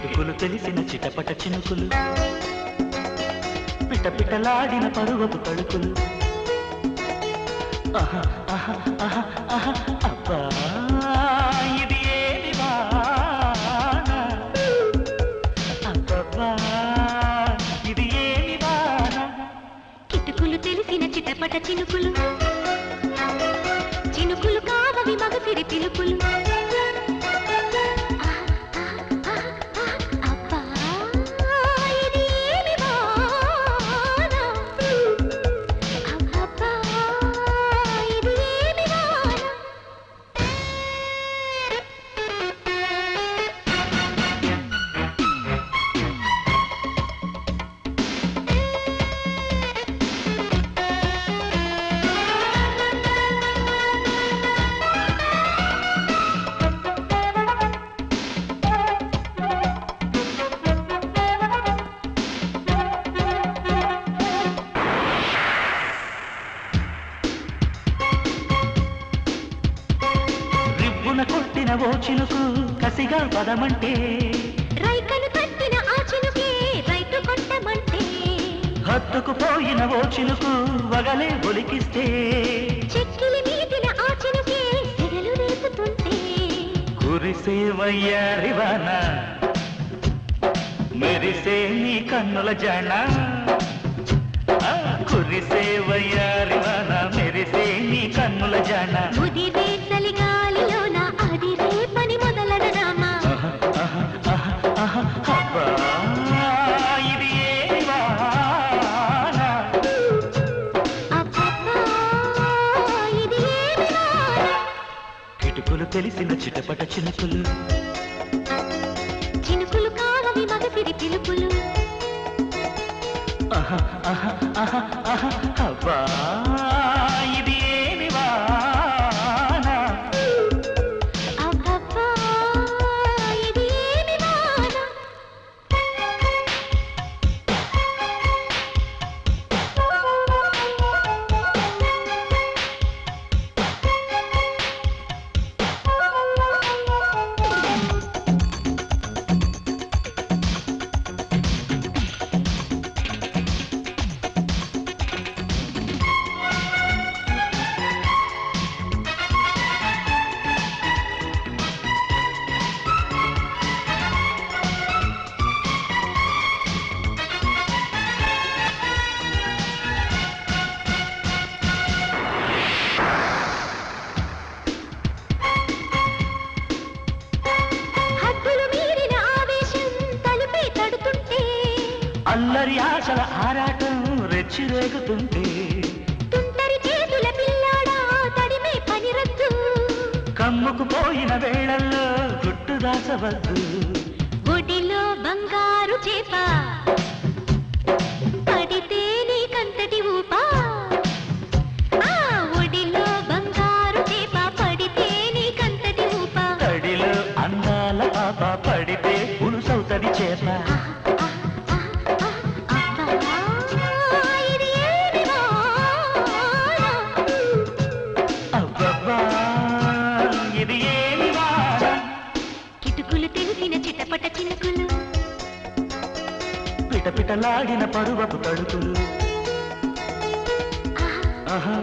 కిటుకులు తెలిసిన చిటపట చినుకులు, పిటపిటలాడిన పరువపు తడుకులు. ఆహా ఆహా ఆహా ఆహా అబ్బా ఇది ఏమి వాన, అబ్బబ్బా ఇది ఏమి వాన. కిటుకులు తెలిసిన చిటపట చినుకులు, చినుకులు కావవి మగసిరి పిలుపులు. కొట్టిన ఓ చినుకు కసిగా పదమంటే, రైకలు కట్టిన ఆ చినుకే రైతు కొట్టమంటే, హత్తుకు పోయిన ఓ చినుకు వగలే ఒలికిస్తే, చెక్కిలి మీటిన ఆ చినుకే సిగలు రేపుతుంటే, కురిసే వయ్యారివాన మెరిసే నీ కన్నుల జాణ, కురిసే వయ్యారివాన మెరిసే నీ కన్నుల జాణ. ముదిరే చలిగాలిలోన అదిరే పని మొదలడరామా. అబ్బా ఇది ఏమి వాన, అబ్బబ్బా ఇది ఏమి వాన. కిటుకులు తెలిసిన చిటపట చినుకులు, చినుకులు కావవి మగసిరి పిలుపులు. అబ్బా ఇది ఏమి వాన, అబ్బబ్బా ఇది ఏమి వాన. అల్లరి ఆశల ఆరాటం రెచ్చి రేగుతుంటే, తుంటరి చేతుల పిల్లాడా తడిమే పని రద్దు, కమ్ముకు పోయిన వేళల్లో గుట్టు దాచవద్దు. ఒడిలో బంగారు చేప పడితే నీకంతటి ఊపా, ఒడిలో బంగారు చేప పడితే నీకంతటి ఊపా, తడిలో అందాల పాప పడితే పులుసవుతది చేప. ఇది ఏమి వాన, కిటుకులు తెలిసిన చిటపట చినుకులు, పిటపిటలాడిన పరువపు తడుకులు. ఆహా